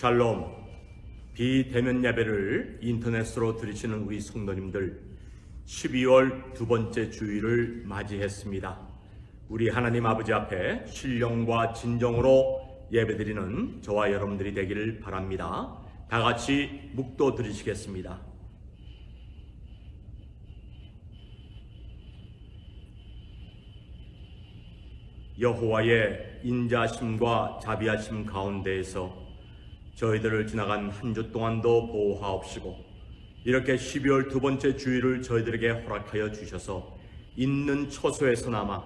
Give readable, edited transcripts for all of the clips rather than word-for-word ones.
샬롬. 비대면 예배를 인터넷으로 들으시는 우리 성도님들, 12월 두 번째 주일을 맞이했습니다. 우리 하나님 아버지 앞에 신령과 진정으로 예배드리는 저와 여러분들이 되기를 바랍니다. 다 같이 묵도 드리시겠습니다. 여호와의 인자심과 자비하심 가운데에서 저희들을 지나간 한 주 동안도 보호하옵시고, 이렇게 12월 두 번째 주일을 저희들에게 허락하여 주셔서 있는 처소에서나마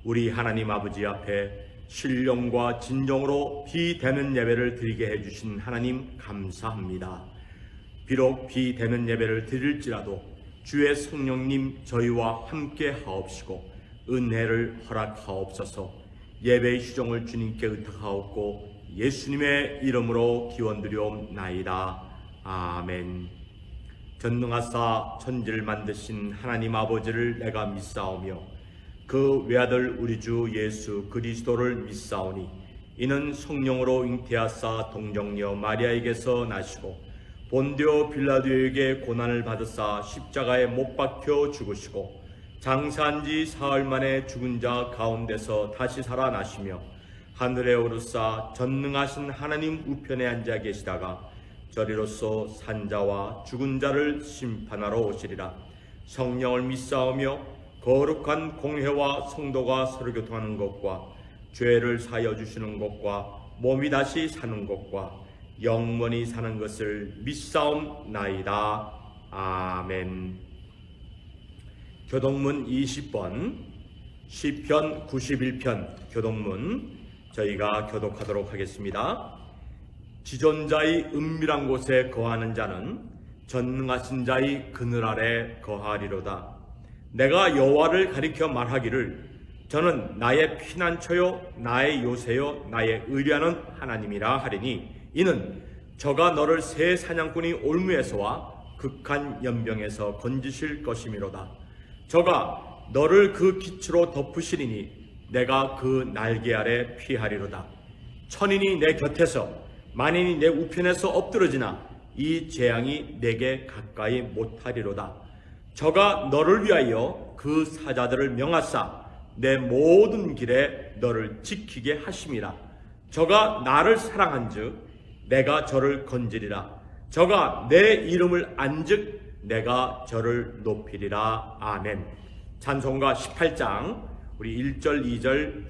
우리 하나님 아버지 앞에 신령과 진정으로 비대면 예배를 드리게 해주신 하나님 감사합니다. 비록 비대면 예배를 드릴지라도 주의 성령님 저희와 함께 하옵시고 은혜를 허락하옵소서. 예배의 시종을 주님께 의탁하옵고 예수님의 이름으로 기원드리옵나이다. 아멘. 전능하사 천지를 만드신 하나님 아버지를 내가 믿사오며 그 외아들 우리 주 예수 그리스도를 믿사오니, 이는 성령으로 잉태하사 동정녀 마리아에게서 나시고 본디오 빌라도에게 고난을 받으사 십자가에 못 박혀 죽으시고 장사한 지 사흘 만에 죽은 자 가운데서 다시 살아나시며 하늘에 오르사 전능하신 하나님 우편에 앉아 계시다가 저리로서 산자와 죽은 자를 심판하러 오시리라. 성령을 믿사오며 거룩한 공회와 성도가 서로 교통하는 것과 죄를 사하여 주시는 것과 몸이 다시 사는 것과 영원히 사는 것을 믿사옵나이다. 아멘. 교동문 20번, 시편 91편 교동문 저희가 교독하도록 하겠습니다. 지존자의 은밀한 곳에 거하는 자는 전능하신 자의 그늘 아래 거하리로다. 내가 여호와를 가리켜 말하기를, 저는 나의 피난처요 나의 요새요 나의 의뢰하는 하나님이라 하리니, 이는 저가 너를 새 사냥꾼이 올무에서와 극한 연병에서 건지실 것이미로다. 저가 너를 그 기초로 덮으시리니 내가 그 날개 아래 피하리로다. 천인이 내 곁에서 만인이 내 우편에서 엎드러지나 이 재앙이 내게 가까이 못하리로다. 저가 너를 위하여 그 사자들을 명하사 내 모든 길에 너를 지키게 하심이라. 저가 나를 사랑한즉 내가 저를 건지리라. 저가 내 이름을 안즉 내가 저를 높이리라. 아멘. 찬송가 18장 우리 1절 2절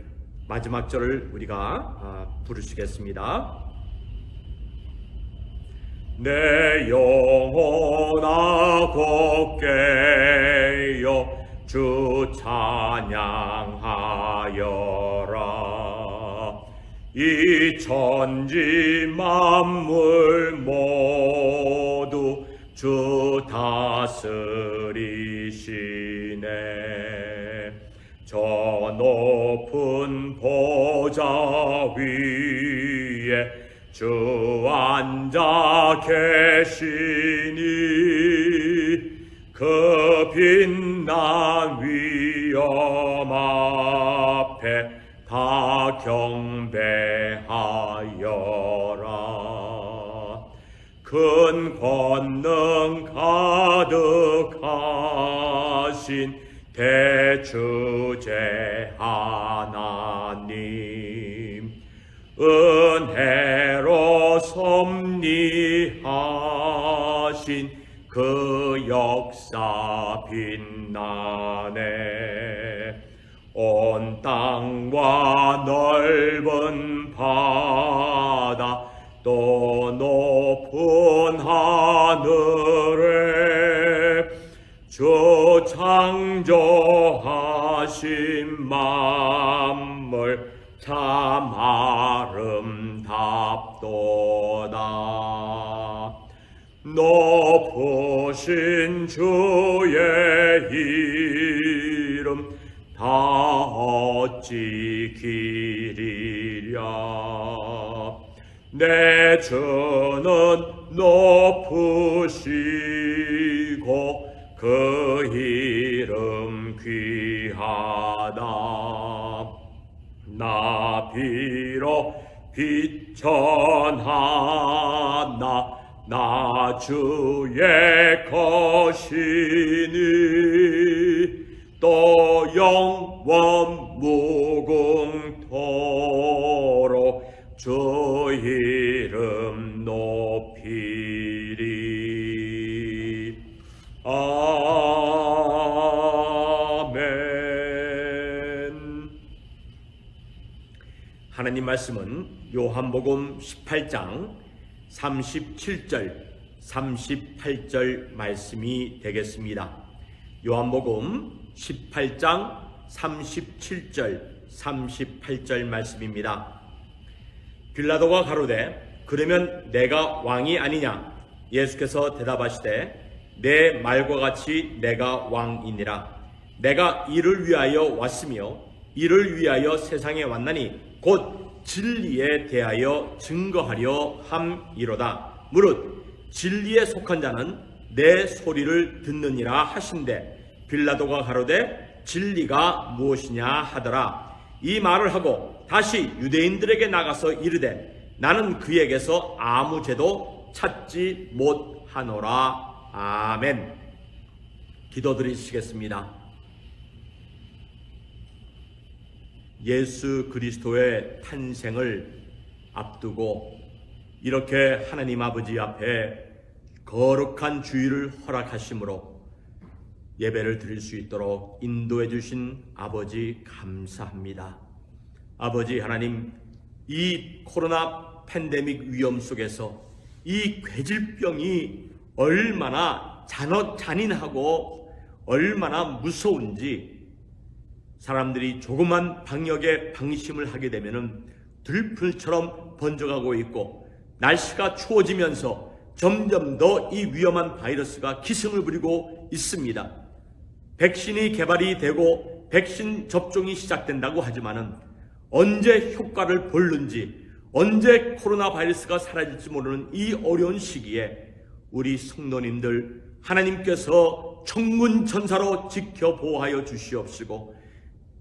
마지막 절을 우리가 부르시겠습니다. 내 영혼아 곱게여 주 찬양하여라. 이 천지 만물 모두 주 다스리시네. 저 높은 보좌 위에 주 앉아 계시니, 그 빛난 위엄 앞에 다 경배하여라. 큰 권능 가득하신 대주제 하나님, 은혜로 섭리하신 그 역사 빛나네. 온 땅과 넓은 바다 또 높은 하늘에 주 창조하신 만물 참 아름답도다. 높으신 주의 이름 다 어찌 기리랴. 내 주는 높으시고 그 이름 귀하다. 나 비록 비천하나 나 주의 것이니 또 영원 무궁토록 주 이름 높이리. 아멘. 하나님 말씀은 요한복음 18장 37절 38절 말씀이 되겠습니다. 요한복음 18장 37절 38절 말씀입니다. 빌라도가 가로되 그러면 내가 왕이 아니냐? 예수께서 대답하시되 내 말과 같이 내가 왕이니라. 내가 이를 위하여 왔으며 이를 위하여 세상에 왔나니 곧 진리에 대하여 증거하려 함이로다. 무릇 진리에 속한 자는 내 소리를 듣느니라 하신대 빌라도가 가로되 진리가 무엇이냐 하더라. 이 말을 하고 다시 유대인들에게 나가서 이르되 나는 그에게서 아무 죄도 찾지 못하노라. 아멘. 기도드리시겠습니다. 예수 그리스도의 탄생을 앞두고 이렇게 하나님 아버지 앞에 거룩한 주일을 허락하심으로 예배를 드릴 수 있도록 인도해 주신 아버지 감사합니다. 아버지 하나님, 이 코로나 팬데믹 위험 속에서 이 괴질병이 얼마나 잔인하고 얼마나 무서운지 사람들이 조그만 방역에 방심을 하게 되면은 들풀처럼 번져가고 있고 날씨가 추워지면서 점점 더 이 위험한 바이러스가 기승을 부리고 있습니다. 백신이 개발이 되고 백신 접종이 시작된다고 하지만은 언제 효과를 볼는지 언제 코로나 바이러스가 사라질지 모르는 이 어려운 시기에 우리 성도님들 하나님께서 천군 천사로 지켜보호하여 주시옵시고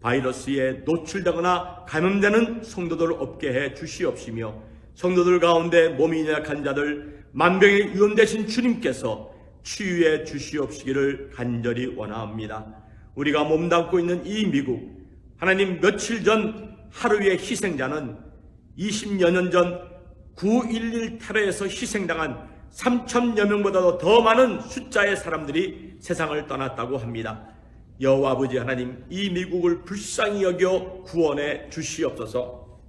바이러스에 노출되거나 감염되는 성도들 없게 해 주시옵시며 성도들 가운데 몸이 약한 자들 만병의 유언 되신 주님께서 치유해 주시옵시기를 간절히 원합니다. 우리가 몸담고 있는 이 미국, 하나님 며칠 전 하루의 희생자는 20여 년 전 9.11 테러에서 희생당한 3,000여 명보다도 더 많은 숫자의 사람들이 세상을 떠났다고 합니다. 여호와 아버지 하나님, 이 미국을 불쌍히 여겨 구원해 주시옵소서.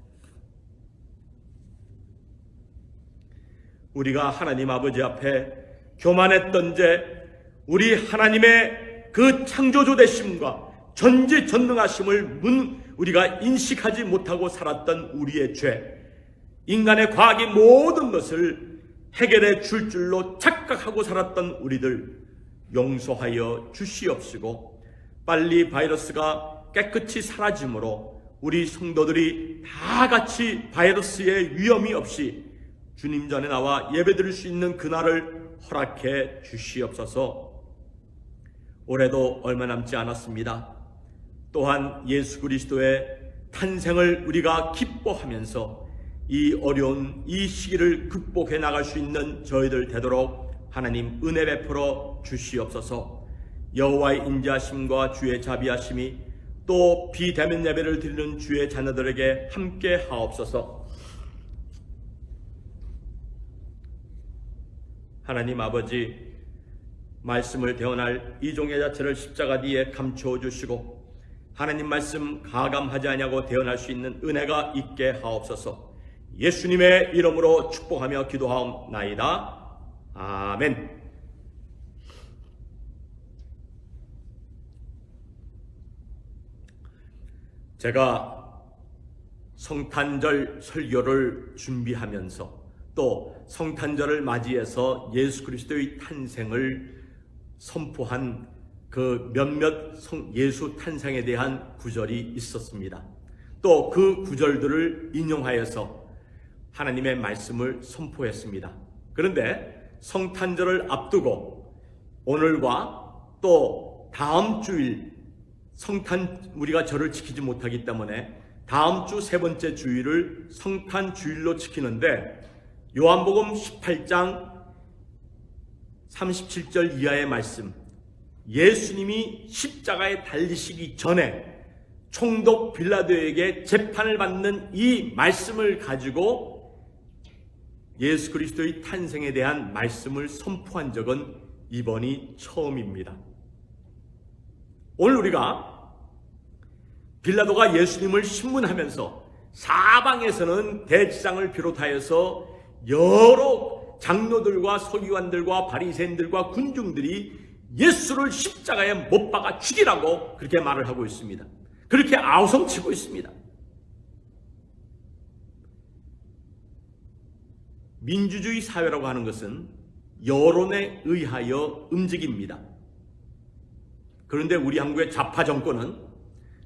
우리가 하나님 아버지 앞에 교만했던 죄, 우리 하나님의 그 창조주 되심과 전지전능하심을 우리가 인식하지 못하고 살았던 우리의 죄, 인간의 과학이 모든 것을 해결해 줄 줄로 착각하고 살았던 우리들 용서하여 주시옵시고 빨리 바이러스가 깨끗이 사라짐으로 우리 성도들이 다 같이 바이러스의 위험이 없이 주님 전에 나와 예배드릴 수 있는 그날을 허락해 주시옵소서. 올해도 얼마 남지 않았습니다. 또한 예수 그리스도의 탄생을 우리가 기뻐하면서 이 어려운 이 시기를 극복해 나갈 수 있는 저희들 되도록 하나님 은혜 베풀어 주시옵소서. 여호와의 인자하심과 주의 자비하심이 또 비대면 예배를 드리는 주의 자녀들에게 함께 하옵소서. 하나님 아버지, 말씀을 대언할 이종의 자체를 십자가 뒤에 감추어 주시고 하나님 말씀 가감하지 아니하고 대언할 수 있는 은혜가 있게 하옵소서. 예수님의 이름으로 축복하며 기도하옵나이다. 아멘. 제가 성탄절 설교를 준비하면서 또 성탄절을 맞이해서 예수 그리스도의 탄생을 선포한 그 몇몇 예수 탄생에 대한 구절이 있었습니다. 또 그 구절들을 인용하여서 하나님의 말씀을 선포했습니다. 그런데 성탄절을 앞두고 오늘과 또 다음 주일 우리가 절을 지키지 못하기 때문에 다음 주 세 번째 주일을 성탄 주일로 지키는데 요한복음 18장 37절 이하의 말씀, 예수님이 십자가에 달리시기 전에 총독 빌라도에게 재판을 받는 이 말씀을 가지고 예수 그리스도의 탄생에 대한 말씀을 선포한 적은 이번이 처음입니다. 오늘 우리가 빌라도가 예수님을 신문하면서 사방에서는 대지장을 비롯하여서 여러 장로들과 서기관들과 바리새인들과 군중들이 예수를 십자가에 못 박아 죽이라고 그렇게 말을 하고 있습니다. 그렇게 아우성치고 있습니다. 민주주의 사회라고 하는 것은 여론에 의하여 움직입니다. 그런데 우리 한국의 좌파 정권은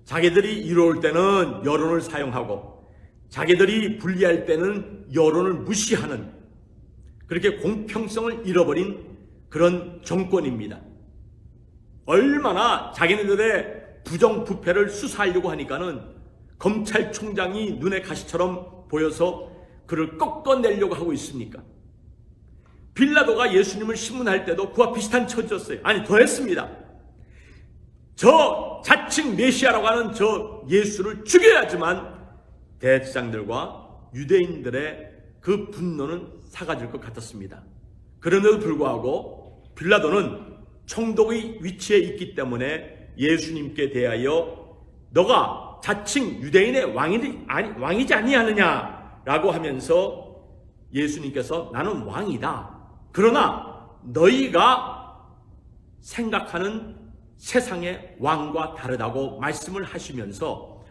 자기들이 이로울 때는 여론을 사용하고 자기들이 불리할 때는 여론을 무시하는, 그렇게 공평성을 잃어버린 그런 정권입니다. 얼마나 자기네들의 부정부패를 수사하려고 하니까는 검찰총장이 눈에 가시처럼 보여서 그를 꺾어내려고 하고 있습니까? 빌라도가 예수님을 신문할 때도 그와 비슷한 처지였어요. 아니, 더 했습니다. 저 자칭 메시아라고 하는 저 예수를 죽여야지만 대제사장들과 유대인들의 그 분노는 사라질 것 같았습니다. 그런데도 불구하고 빌라도는 총독의 위치에 있기 때문에 예수님께 대하여 너가 자칭 유대인의 왕이지 아니하느냐라고 하면서 예수님께서 나는 왕이다. 그러나 너희가 생각하는 세상의 왕과 다르다고 말씀을 하시면서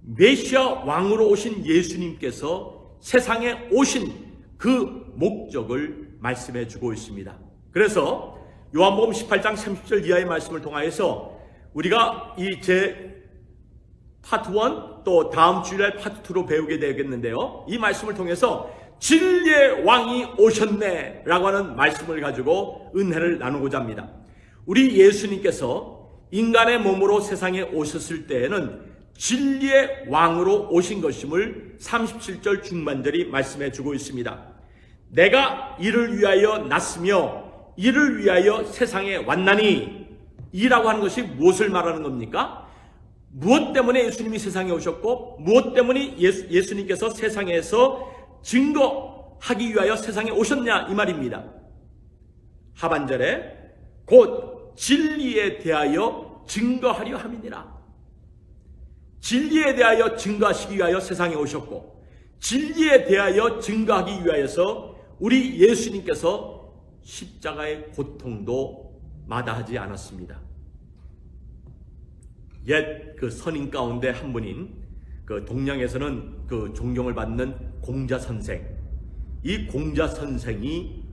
메시아 왕으로 오신 예수님께서 세상에 오신 그 목적을 말씀해 주고 있습니다. 그래서 요한복음 18장 30절 이하의 말씀을 통하여서 우리가 이 제 파트 1 또 다음 주일날 파트 2로 배우게 되겠는데요. 이 말씀을 통해서 진리의 왕이 오셨네 라고 하는 말씀을 가지고 은혜를 나누고자 합니다. 우리 예수님께서 인간의 몸으로 세상에 오셨을 때에는 진리의 왕으로 오신 것임을 37절 중반절이 말씀해 주고 있습니다. 내가 이를 위하여 났으며 이를 위하여 세상에 왔나니, 이라고 하는 것이 무엇을 말하는 겁니까? 무엇 때문에 예수님이 세상에 오셨고 무엇 때문에 예수님께서 세상에서 증거하기 위하여 세상에 오셨냐 이 말입니다. 하반절에 곧 진리에 대하여 증거하려 함이니라. 진리에 대하여 증거하시기 위하여 세상에 오셨고 진리에 대하여 증거하기 위하여서 우리 예수님께서 십자가의 고통도 마다하지 않았습니다. 옛 그 선인 가운데 한 분인 그 동양에서는 그 존경을 받는 공자 선생, 이 공자 선생이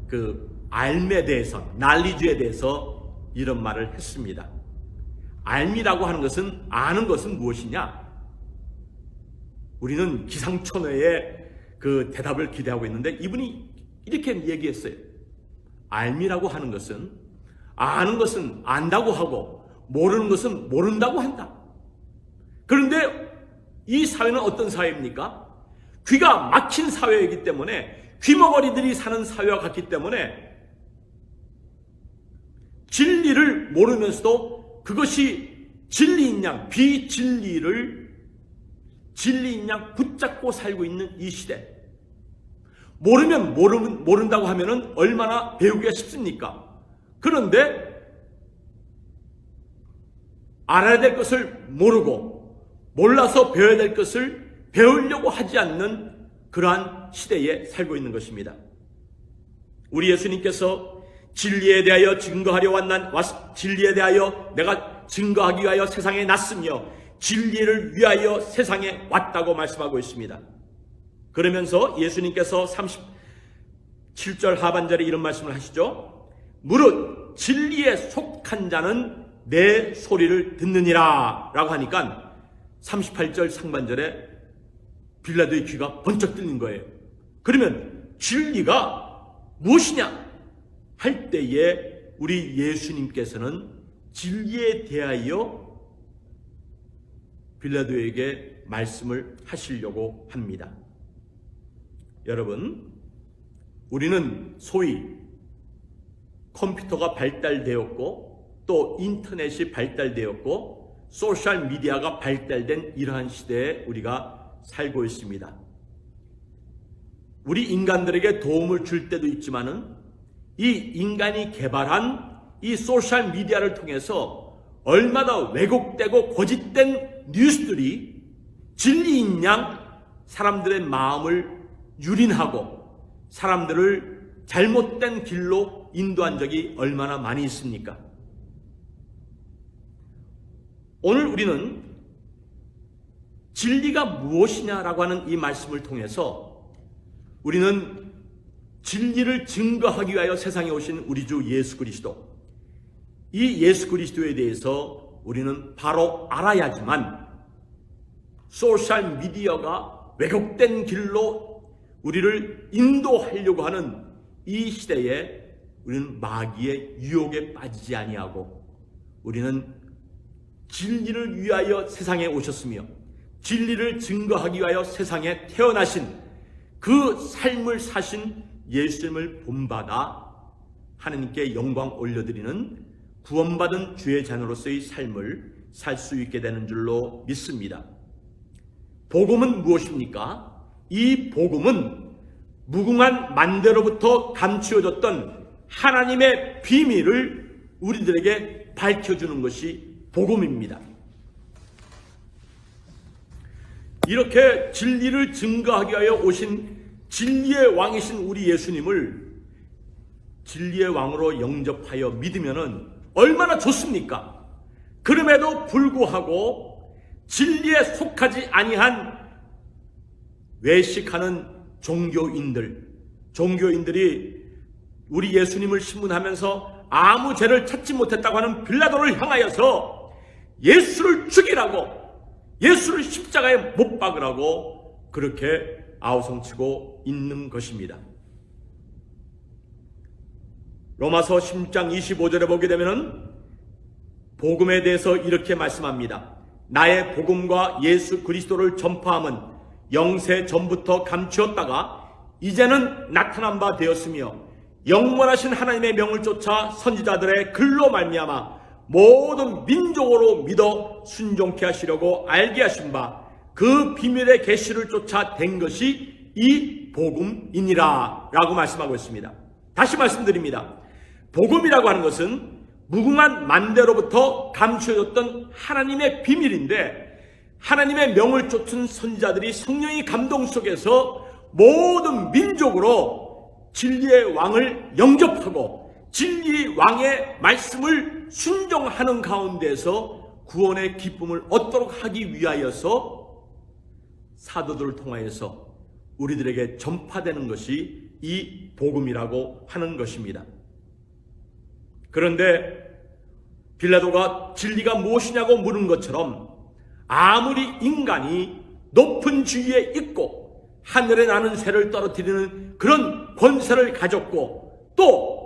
그 알미에 대해서, 난리주에 대해서 이런 말을 했습니다. 알미라고 하는 것은, 아는 것은 무엇이냐? 우리는 기상천외의 그 대답을 기대하고 있는데 이분이 이렇게 얘기했어요. 알미라고 하는 것은, 아는 것은 안다고 하고 모르는 것은 모른다고 한다. 그런데 이 사회는 어떤 사회입니까? 귀가 막힌 사회이기 때문에, 귀머거리들이 사는 사회와 같기 때문에 진리를 모르면서도 그것이 진리인 양, 비진리를 진리인 양 붙잡고 살고 있는 이 시대. 모르면 모른다고 하면은 얼마나 배우기가 쉽습니까? 그런데 알아야 될 것을 모르고 몰라서 배워야 될 것을 배우려고 하지 않는 그러한 시대에 살고 있는 것입니다. 우리 예수님께서 진리에 대하여 증거하려 진리에 대하여 내가 증거하기 위하여 세상에 났으며 진리를 위하여 세상에 왔다고 말씀하고 있습니다. 그러면서 예수님께서 37절 하반절에 이런 말씀을 하시죠. 무릇 진리에 속한 자는 내 소리를 듣느니라 라고 하니까 38절 상반절에 빌라도의 귀가 번쩍 뚫린 거예요. 그러면 진리가 무엇이냐 할 때에 우리 예수님께서는 진리에 대하여 빌라도에게 말씀을 하시려고 합니다. 여러분, 우리는 소위 컴퓨터가 발달되었고 또 인터넷이 발달되었고 소셜 미디어가 발달된 이러한 시대에 우리가 살고 있습니다. 우리 인간들에게 도움을 줄 때도 있지만은 이 인간이 개발한 이 소셜 미디어를 통해서 얼마나 왜곡되고 거짓된 뉴스들이 진리인 양 사람들의 마음을 유린하고 사람들을 잘못된 길로 인도한 적이 얼마나 많이 있습니까? 오늘 우리는 진리가 무엇이냐라고 하는 이 말씀을 통해서 우리는 진리를 증거하기 위하여 세상에 오신 우리 주 예수 그리스도, 이 예수 그리스도에 대해서 우리는 바로 알아야지만 소셜 미디어가 왜곡된 길로 우리를 인도하려고 하는 이 시대에 우리는 마귀의 유혹에 빠지지 아니하고 우리는 진리를 위하여 세상에 오셨으며 진리를 증거하기 위하여 세상에 태어나신 그 삶을 사신 예수님을 본받아 하나님께 영광 올려드리는 구원받은 주의 자녀로서의 삶을 살 수 있게 되는 줄로 믿습니다. 복음은 무엇입니까? 이 복음은 무궁한 만대로부터 감추어졌던 하나님의 비밀을 우리들에게 밝혀주는 것이 복음입니다. 이렇게 진리를 증거하기 위하여 오신 진리의 왕이신 우리 예수님을 진리의 왕으로 영접하여 믿으면은 얼마나 좋습니까? 그럼에도 불구하고 진리에 속하지 아니한 외식하는 종교인들이 우리 예수님을 신문하면서 아무 죄를 찾지 못했다고 하는 빌라도를 향하여서 예수를 죽이라고, 예수를 십자가에 못 박으라고 그렇게 아우성치고 있는 것입니다. 로마서 10장 25절에 보게 되면은 복음에 대해서 이렇게 말씀합니다. 나의 복음과 예수 그리스도를 전파함은 영세 전부터 감추었다가 이제는 나타난 바 되었으며 영원하신 하나님의 명을 쫓아 선지자들의 글로 말미암아 모든 민족으로 믿어 순종케 하시려고 알게 하신 바 그 비밀의 계시를 쫓아 된 것이 이 복음이니라 라고 말씀하고 있습니다. 다시 말씀드립니다. 복음이라고 하는 것은 무궁한 만대로부터 감추어졌던 하나님의 비밀인데 하나님의 명을 쫓은 선지자들이 성령의 감동 속에서 모든 민족으로 진리의 왕을 영접하고 진리의 왕의 말씀을 순종하는 가운데서 구원의 기쁨을 얻도록 하기 위하여서 사도들을 통하여서 우리들에게 전파되는 것이 이 복음이라고 하는 것입니다. 그런데 빌라도가 진리가 무엇이냐고 물은 것처럼 아무리 인간이 높은 지위에 있고 하늘에 나는 새를 떨어뜨리는 그런 권세를 가졌고 또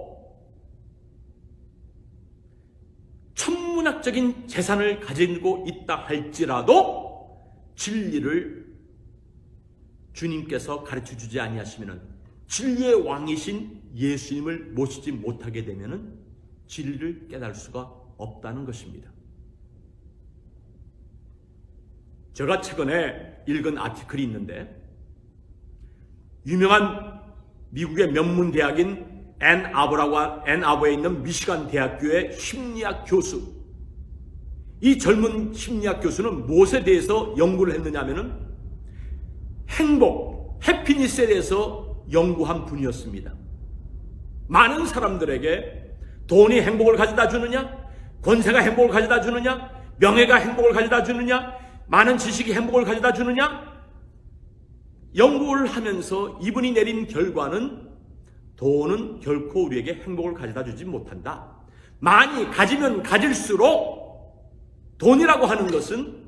천문학적인 재산을 가지고 있다 할지라도 진리를 주님께서 가르쳐 주지 아니하시면 진리의 왕이신 예수님을 모시지 못하게 되면 진리를 깨달을 수가 없다는 것입니다. 제가 최근에 읽은 아티클이 있는데 유명한 미국의 명문대학인 앤 아버에 있는 미시간 대학교의 심리학 교수, 이 젊은 심리학 교수는 무엇에 대해서 연구를 했느냐 하면은 행복, 해피니스에 대해서 연구한 분이었습니다. 많은 사람들에게 돈이 행복을 가져다 주느냐, 권세가 행복을 가져다 주느냐, 명예가 행복을 가져다 주느냐, 많은 지식이 행복을 가져다 주느냐, 연구를 하면서 이분이 내린 결과는 돈은 결코 우리에게 행복을 가져다 주지 못한다. 많이 가지면 가질수록 돈이라고 하는 것은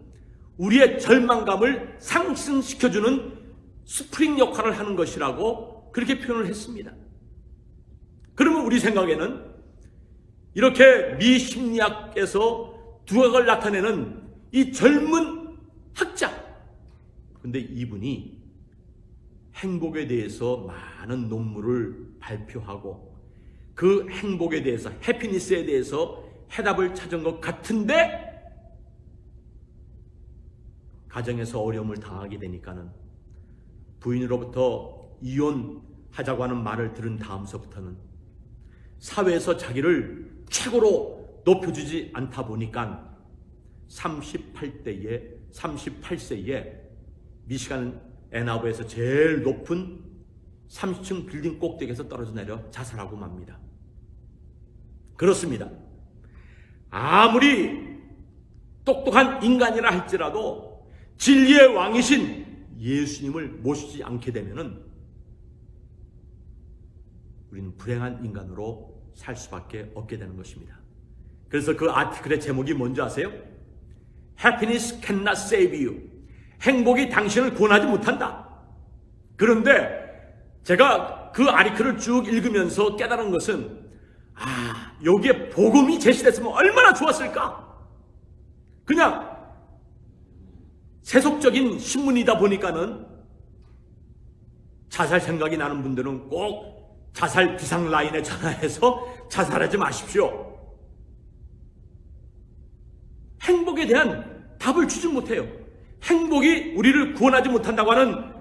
우리의 절망감을 상승시켜주는 스프링 역할을 하는 것이라고 그렇게 표현을 했습니다. 그러면 우리 생각에는 이렇게 미심리학에서 두각을 나타내는 이 젊은 학자. 근데 이분이 행복에 대해서 많은 논문을 발표하고 그 행복에 대해서, 해피니스에 대해서 해답을 찾은 것 같은데 가정에서 어려움을 당하게 되니까는 부인으로부터 이혼하자고 하는 말을 들은 다음서부터는 사회에서 자기를 최고로 높여주지 않다 보니까 38세에 미시간 앤아버에서 제일 높은 30층 빌딩 꼭대기에서 떨어져 내려 자살하고 맙니다. 그렇습니다. 아무리 똑똑한 인간이라 할지라도 진리의 왕이신 예수님을 모시지 않게 되면은 우리는 불행한 인간으로 살 수밖에 없게 되는 것입니다. 그래서 그 아티클의 제목이 뭔지 아세요? Happiness cannot save you. 행복이 당신을 구원하지 못한다. 그런데 제가 그 아티클을 쭉 읽으면서 깨달은 것은 여기에 복음이 제시됐으면 얼마나 좋았을까? 그냥 세속적인 신문이다 보니까는 자살 생각이 나는 분들은 꼭 자살 비상 라인에 전화해서 자살하지 마십시오. 행복에 대한 답을 주지 못해요. 행복이 우리를 구원하지 못한다고 하는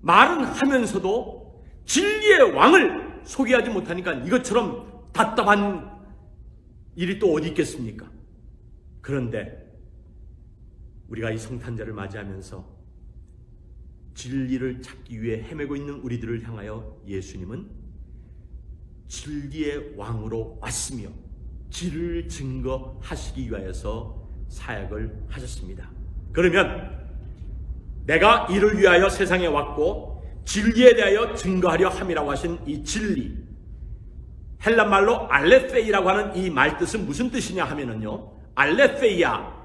말은 하면서도 진리의 왕을 소개하지 못하니까 이것처럼 답답한 일이 또 어디 있겠습니까? 그런데 우리가 이 성탄절을 맞이하면서 진리를 찾기 위해 헤매고 있는 우리들을 향하여 예수님은 진리의 왕으로 왔으며 진리를 증거하시기 위하여서 사역을 하셨습니다. 그러면 내가 이를 위하여 세상에 왔고 진리에 대하여 증거하려 함이라고 하신 이 진리, 헬란말로 알레페이라고 하는 이 말뜻은 무슨 뜻이냐 하면은요, 알레페이야,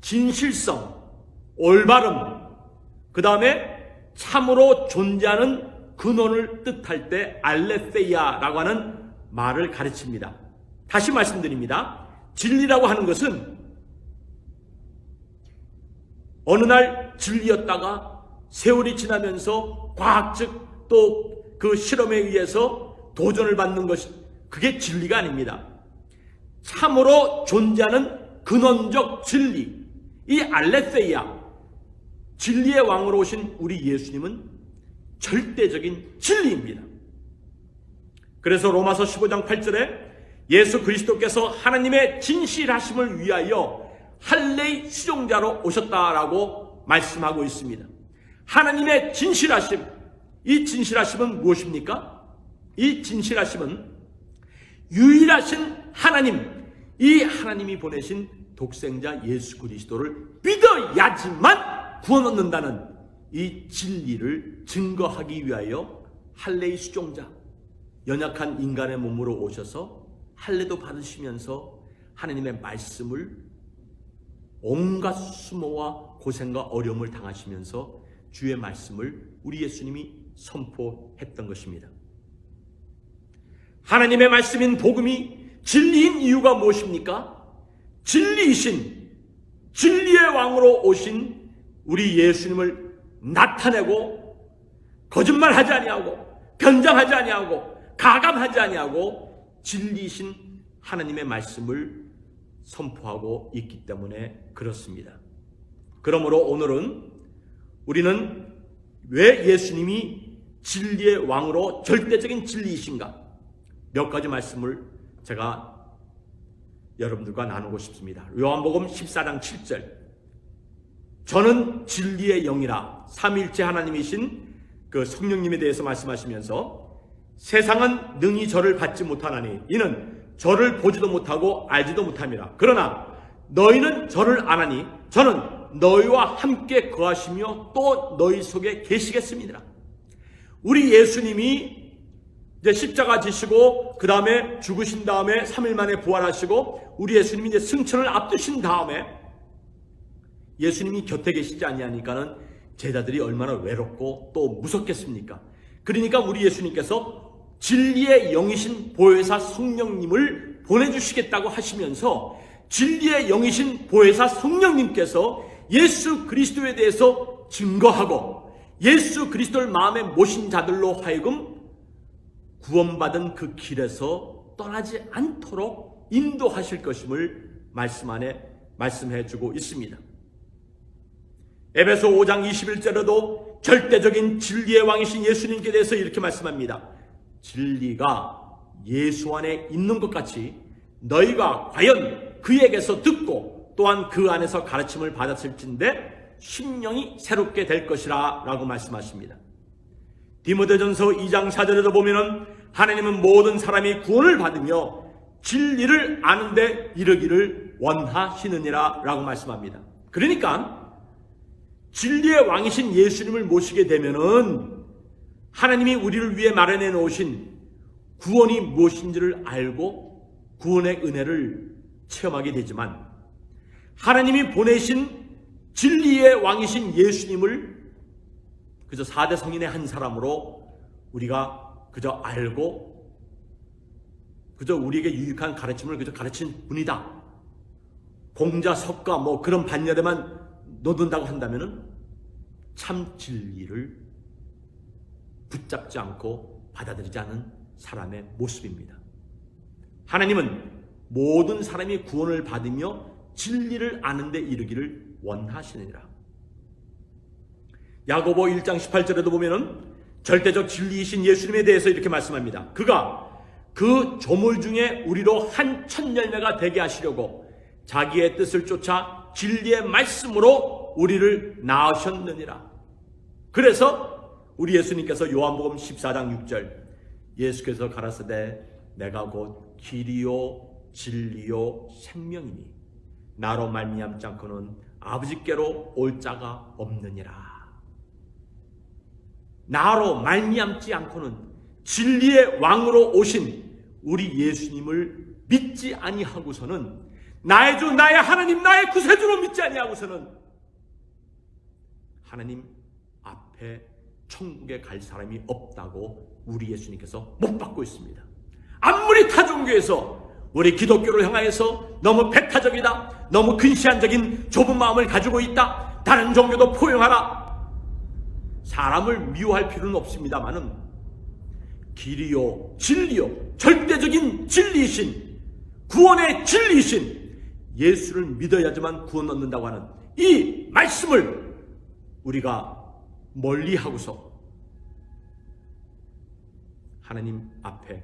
진실성, 올바름, 그 다음에 참으로 존재하는 근원을 뜻할 때 알레페이야라고 하는 말을 가르칩니다. 다시 말씀드립니다. 진리라고 하는 것은 어느 날 진리였다가 세월이 지나면서 과학적 또 그 실험에 의해서 도전을 받는 것이, 그게 진리가 아닙니다. 참으로 존재하는 근원적 진리, 이 알레세이야, 진리의 왕으로 오신 우리 예수님은 절대적인 진리입니다. 그래서 로마서 15장 8절에 예수 그리스도께서 하나님의 진실하심을 위하여 할례의 수종자로 오셨다라고 말씀하고 있습니다. 하나님의 진실하심, 이 진실하심은 무엇입니까? 이 진실하심은 유일하신 하나님, 이 하나님이 보내신 독생자 예수 그리스도를 믿어야지만 구원 얻는다는 이 진리를 증거하기 위하여 할례의 수종자, 연약한 인간의 몸으로 오셔서 할례도 받으시면서 하나님의 말씀을 온갖 수모와 고생과 어려움을 당하시면서 주의 말씀을 우리 예수님이 선포했던 것입니다. 하나님의 말씀인 복음이 진리인 이유가 무엇입니까? 진리이신, 진리의 왕으로 오신 우리 예수님을 나타내고 거짓말하지 아니하고 변장하지 아니하고 가감하지 아니하고 진리이신 하나님의 말씀을 선포하고 있기 때문에 그렇습니다. 그러므로 오늘은 우리는 왜 예수님이 진리의 왕으로 절대적인 진리이신가? 몇 가지 말씀을 제가 여러분들과 나누고 싶습니다. 요한복음 14장 7절, 저는 진리의 영이라, 삼위일체 하나님이신 그 성령님에 대해서 말씀하시면서 세상은 능히 저를 받지 못하나니 이는 저를 보지도 못하고 알지도 못함이라. 그러나 너희는 저를 아나니 저는 너희와 함께 거하시며 또 너희 속에 계시겠습니다. 우리 예수님이 이제 십자가 지시고 그 다음에 죽으신 다음에 3일 만에 부활하시고 우리 예수님이 이제 승천을 앞두신 다음에 예수님이 곁에 계시지 아니하니까는 제자들이 얼마나 외롭고 또 무섭겠습니까? 그러니까 우리 예수님께서 진리의 영이신 보혜사 성령님을 보내주시겠다고 하시면서 진리의 영이신 보혜사 성령님께서 예수 그리스도에 대해서 증거하고 예수 그리스도를 마음에 모신 자들로 하여금 구원받은 그 길에서 떠나지 않도록 인도하실 것임을 말씀 안에 말씀해 주고 있습니다. 에베소 5장 21절에도 절대적인 진리의 왕이신 예수님께 대해서 이렇게 말씀합니다. 진리가 예수 안에 있는 것 같이 너희가 과연 그에게서 듣고 또한 그 안에서 가르침을 받았을진데 심령이 새롭게 될 것이라 라고 말씀하십니다. 디모데전서 2장 4절에도 보면은 하나님은 모든 사람이 구원을 받으며 진리를 아는 데 이르기를 원하시느니라 라고 말씀합니다. 그러니까 진리의 왕이신 예수님을 모시게 되면은 하나님이 우리를 위해 마련해 놓으신 구원이 무엇인지를 알고 구원의 은혜를 체험하게 되지만 하나님이 보내신 진리의 왕이신 예수님을 그저 4대 성인의 한 사람으로 우리가 그저 알고 그저 우리에게 유익한 가르침을 그저 가르친 분이다. 공자, 석가 뭐 그런 반열에만 놓는다고 한다면은 참 진리를 붙잡지 않고 받아들이지 않은 사람의 모습입니다. 하나님은 모든 사람이 구원을 받으며 진리를 아는 데 이르기를 원하시느니라. 야고보 1장 18절에도 보면은 절대적 진리이신 예수님에 대해서 이렇게 말씀합니다. 그가 그 조물 중에 우리로 한 첫 열매가 되게 하시려고 자기의 뜻을 쫓아 진리의 말씀으로 우리를 낳으셨느니라. 그래서 우리 예수님께서 요한복음 14장 6절 예수께서 가라사대 내가 곧 길이요 진리요 생명이니 나로 말미암지 않고는 아버지께로 올 자가 없느니라. 나로 말미암지 않고는 진리의 왕으로 오신 우리 예수님을 믿지 아니하고서는 나의 주 나의 하나님 나의 구세주로 믿지 아니하고서는 하나님 앞에 천국에 갈 사람이 없다고 우리 예수님께서 못 받고 있습니다. 아무리 타종교에서 우리 기독교를 향하여서 너무 배타적이다, 너무 근시안적인 좁은 마음을 가지고 있다, 다른 종교도 포용하라, 사람을 미워할 필요는 없습니다만은 길이요 진리요 절대적인 진리이신 구원의 진리이신 예수를 믿어야지만 구원 얻는다고 하는 이 말씀을 우리가 멀리하고서 하나님 앞에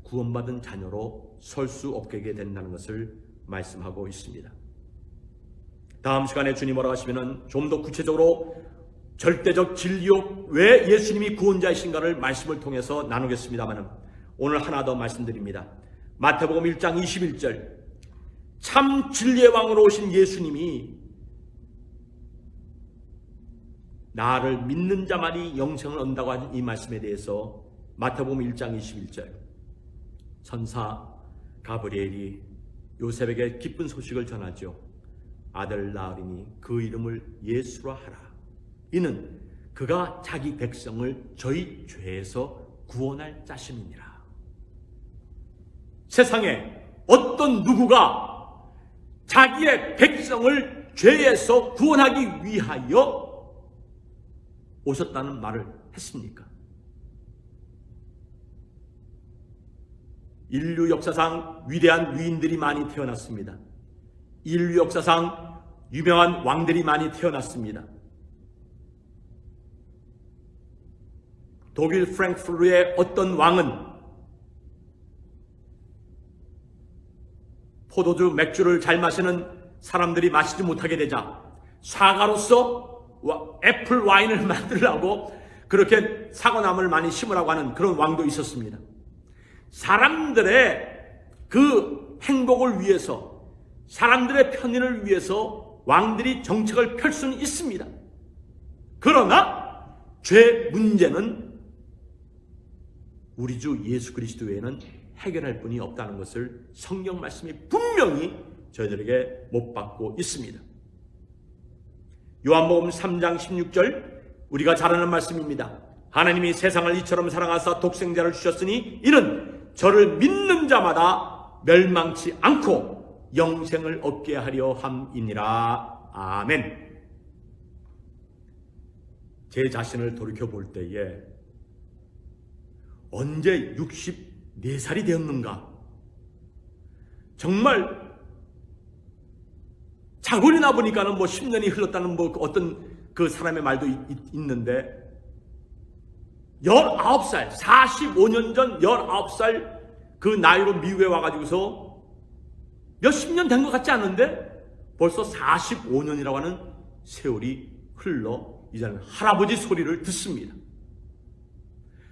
구원받은 자녀로 설 수 없게 된다는 것을 말씀하고 있습니다. 다음 시간에 주님 뭐라고 하시면은 좀 더 구체적으로 절대적 진리요 왜 예수님이 구원자이신가를 말씀을 통해서 나누겠습니다만 오늘 하나 더 말씀드립니다. 마태복음 1장 21절 참 진리의 왕으로 오신 예수님이 나를 믿는 자만이 영생을 얻는다고 하는 이 말씀에 대해서 마태복음 1장 21절 천사 가브리엘이 요셉에게 기쁜 소식을 전하죠. 아들 낳으리니 그 이름을 예수라 하라. 이는 그가 자기 백성을 저희 죄에서 구원할 자심이니라. 세상에 어떤 누구가 자기의 백성을 죄에서 구원하기 위하여 오셨다는 말을 했습니까? 인류 역사상 위대한 위인들이 많이 태어났습니다. 인류 역사상 유명한 왕들이 많이 태어났습니다. 독일 프랑크푸르트의 어떤 왕은 포도주, 맥주를 잘 마시는 사람들이 마시지 못하게 되자 사가로서 애플 와인을 만들려고 그렇게 사과나무를 많이 심으라고 하는 그런 왕도 있었습니다. 사람들의 그 행복을 위해서, 사람들의 편의를 위해서 왕들이 정책을 펼 수는 있습니다. 그러나 죄 문제는 우리 주 예수 그리스도 외에는 해결할 분이 없다는 것을 성경 말씀이 분명히 저희들에게 못 받고 있습니다. 요한복음 3장 16절 우리가 잘 아는 말씀입니다. 하나님이 세상을 이처럼 사랑하사 독생자를 주셨으니 이는 저를 믿는 자마다 멸망치 않고 영생을 얻게 하려 함이니라. 아멘. 제 자신을 돌이켜 볼 때에 언제 64살이 되었는가? 정말 자고리 나 보니까는 뭐 10년이 흘렀다는 뭐 어떤 그 사람의 말도 있는데 19살, 45년 전 19살 그 나이로 미국에 와가지고서 몇십 년 된 것 같지 않은데 벌써 45년이라고 하는 세월이 흘러 이제는 할아버지 소리를 듣습니다.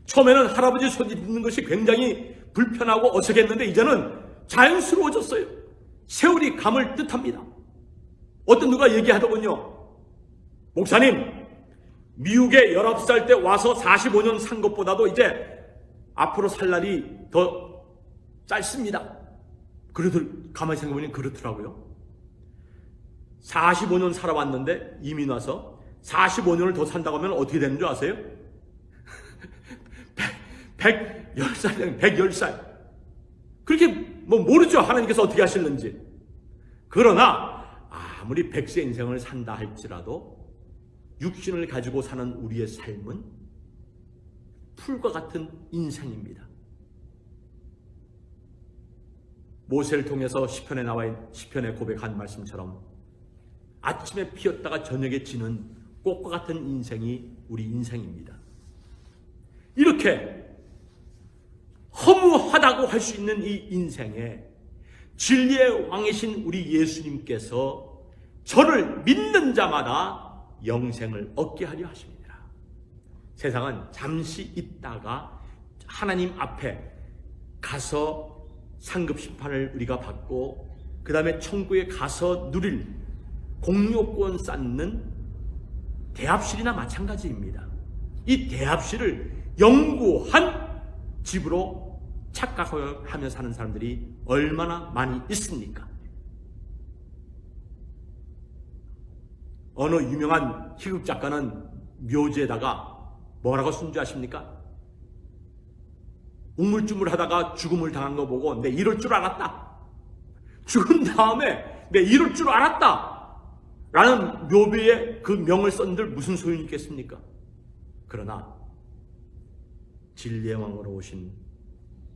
처음에는 할아버지 소리 듣는 것이 굉장히 불편하고 어색했는데 이제는 자연스러워졌어요. 세월이 감을 뜻합니다. 어떤 누가 얘기하더군요. 목사님, 미국에 19살 때 와서 45년 산 것보다도 이제 앞으로 살 날이 더 짧습니다. 그래도 가만히 생각해보니 그렇더라고요. 45년 살아왔는데 이민 와서 45년을 더 산다고 하면 어떻게 되는 줄 아세요? 110살, 110살. 그렇게 뭐 모르죠. 하나님께서 어떻게 하실는지. 그러나 아무리 100세 인생을 산다 할지라도 육신을 가지고 사는 우리의 삶은 풀과 같은 인생입니다. 모세를 통해서 시편에 나와 있는 시편에 고백한 말씀처럼 아침에 피었다가 저녁에 지는 꽃과 같은 인생이 우리 인생입니다. 이렇게 허무하다고 할 수 있는 이 인생에 진리의 왕이신 우리 예수님께서 저를 믿는 자마다 영생을 얻게 하려 하십니다. 세상은 잠시 있다가 하나님 앞에 가서 상급 심판을 우리가 받고 그 다음에 천국에 가서 누릴 공로권 쌓는 대합실이나 마찬가지입니다. 이 대합실을 영구한 집으로 착각하며 사는 사람들이 얼마나 많이 있습니까? 어느 유명한 희극 작가는 묘지에다가 뭐라고 쓴 줄 아십니까? 우물쭈물하다가 죽음을 당한 거 보고 내 이럴 줄 알았다. 죽은 다음에 내 이럴 줄 알았다. 라는 묘비에 그 명을 썼는들 무슨 소용이 있겠습니까? 그러나 진리의 왕으로 오신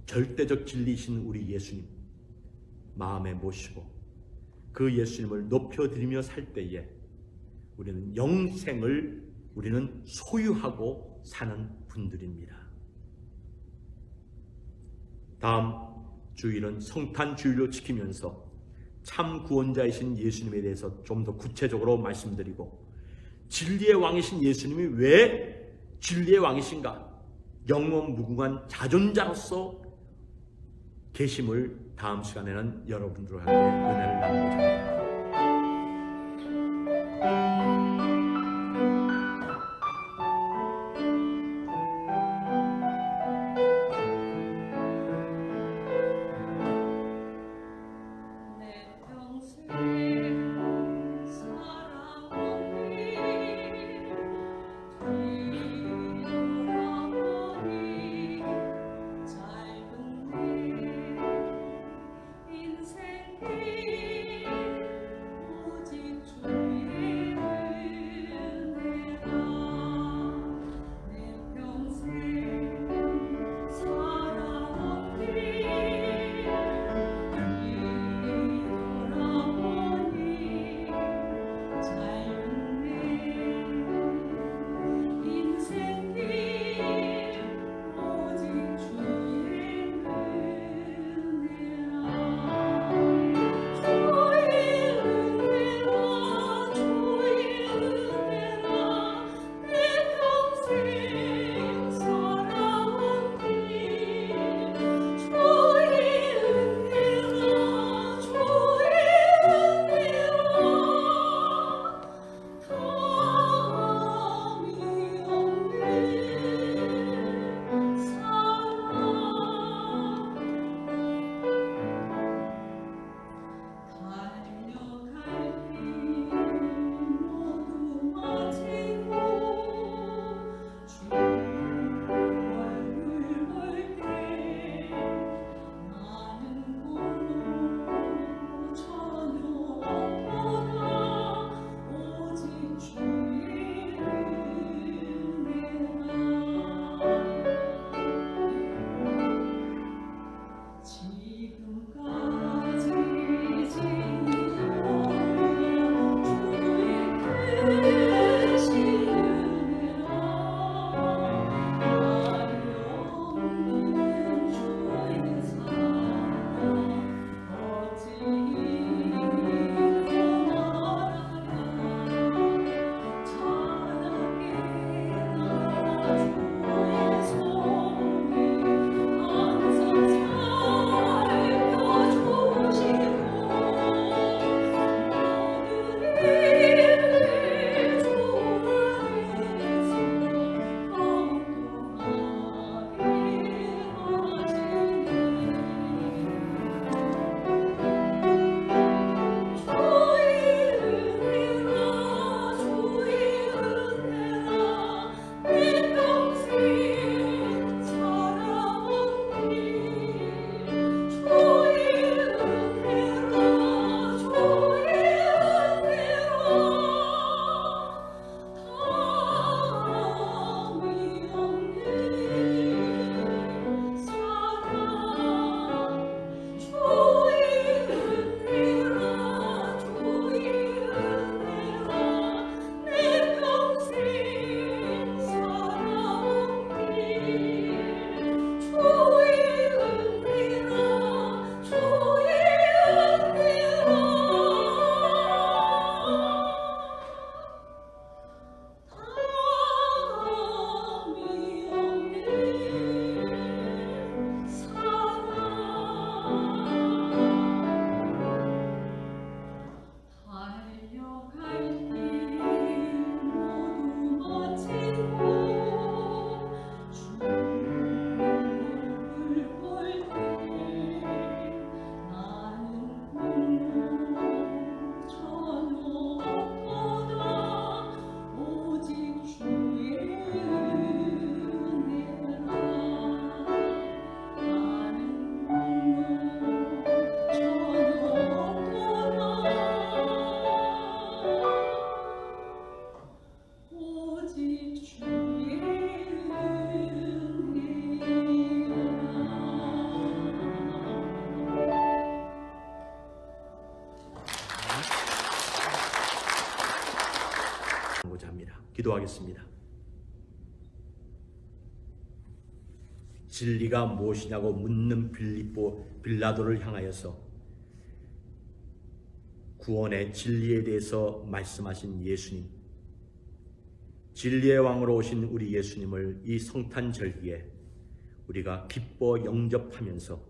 절대적 진리이신 우리 예수님 마음에 모시고 그 예수님을 높여드리며 살 때에 우리는 영생을 우리는 소유하고 사는 분들입니다. 다음 주일은 성탄 주일로 지키면서 참 구원자이신 예수님에 대해서 좀 더 구체적으로 말씀드리고 진리의 왕이신 예수님이 왜 진리의 왕이신가? 영원 무궁한 자존자로서 계심을 다음 시간에는 여러분들과 함께 은혜를 나누고자 합니다. 기도하겠습니다. 진리가 무엇이냐고 묻는 빌라도를 향하여서 구원의 진리에 대해서 말씀하신 예수님, 진리의 왕으로 오신 우리 예수님을 이 성탄절기에 우리가 기뻐 영접하면서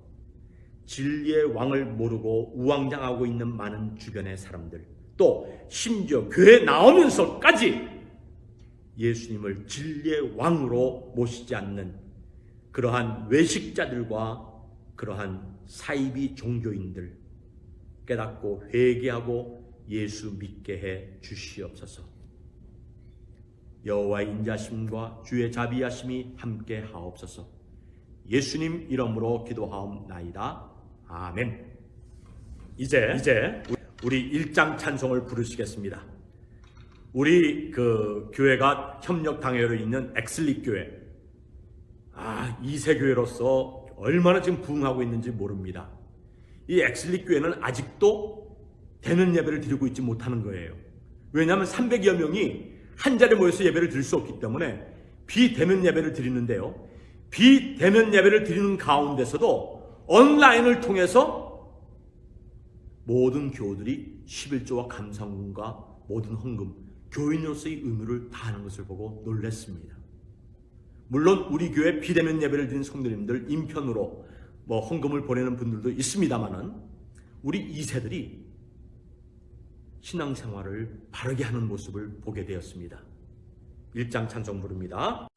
진리의 왕을 모르고 우왕좌왕하고 있는 많은 주변의 사람들, 또 심지어 교회에 나오면서까지 예수님을 진리의 왕으로 모시지 않는 그러한 외식자들과 그러한 사이비 종교인들 깨닫고 회개하고 예수 믿게 해 주시옵소서. 여호와의 인자심과 주의 자비하심이 함께 하옵소서. 예수님 이름으로 기도하옵나이다. 아멘. 이제 우리 1장 찬송을 부르시겠습니다. 우리 교회가 협력 당회로 있는 엑슬릭 교회, 2세 교회로서 얼마나 지금 부흥하고 있는지 모릅니다. 이 엑슬릭 교회는 아직도 대면 예배를 드리고 있지 못하는 거예요. 왜냐하면 300여 명이 한 자리에 모여서 예배를 드릴 수 없기 때문에 비대면 예배를 드리는데요, 비대면 예배를 드리는 가운데서도 온라인을 통해서 모든 교우들이 11조와 감사원과 모든 헌금, 교인으로서의 의무를 다하는 것을 보고 놀랐습니다. 물론 우리 교회 비대면 예배를 드린 성도님들 인편으로 헌금을 보내는 분들도 있습니다만은 우리 2세들이 신앙생활을 바르게 하는 모습을 보게 되었습니다. 1장 찬송 부릅니다.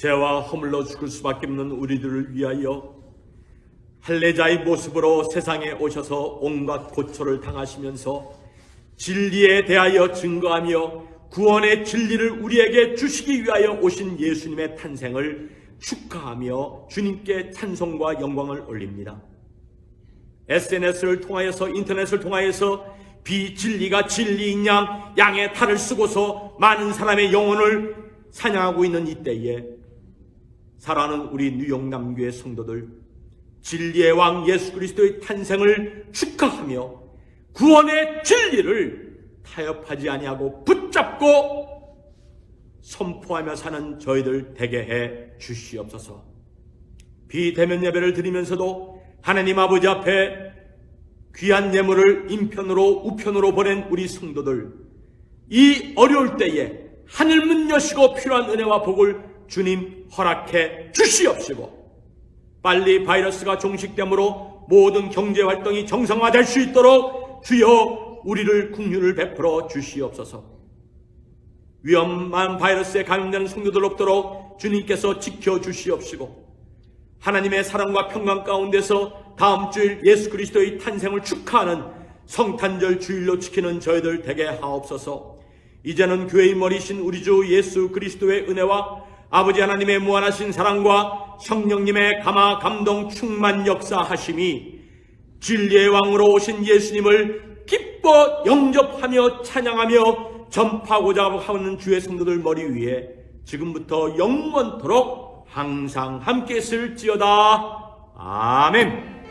죄와 허물로 죽을 수밖에 없는 우리들을 위하여 할례자의 모습으로 세상에 오셔서 온갖 고초를 당하시면서 진리에 대하여 증거하며 구원의 진리를 우리에게 주시기 위하여 오신 예수님의 탄생을 축하하며 주님께 찬송과 영광을 올립니다. SNS를 통하여서, 인터넷을 통하여서 비진리가 진리인 양의 탈을 쓰고서 많은 사람의 영혼을 사냥하고 있는 이때에 사랑하는 우리 뉴욕 남교의 성도들, 진리의 왕 예수 그리스도의 탄생을 축하하며 구원의 진리를 타협하지 아니하고 붙잡고 선포하며 사는 저희들 되게 해 주시옵소서. 비대면 예배를 드리면서도 하나님 아버지 앞에 귀한 예물을 인편으로 우편으로 보낸 우리 성도들, 이 어려울 때에 하늘문 여시고 필요한 은혜와 복을 주님 허락해 주시옵시고, 빨리 바이러스가 종식되므로 모든 경제활동이 정상화될 수 있도록 주여 우리를 긍휼을 베풀어 주시옵소서. 위험한 바이러스에 감염되는 성도들 없도록 주님께서 지켜주시옵시고, 하나님의 사랑과 평강 가운데서 다음 주일 예수 그리스도의 탄생을 축하하는 성탄절 주일로 지키는 저희들 되게 하옵소서. 이제는 교회의 머리신 우리 주 예수 그리스도의 은혜와 아버지 하나님의 무한하신 사랑과 성령님의 감화 감동 충만 역사하심이 진리의 왕으로 오신 예수님을 기뻐 영접하며 찬양하며 전파하고자 하는 주의 성도들 머리 위에 지금부터 영원토록 항상 함께 있을지어다. 아멘.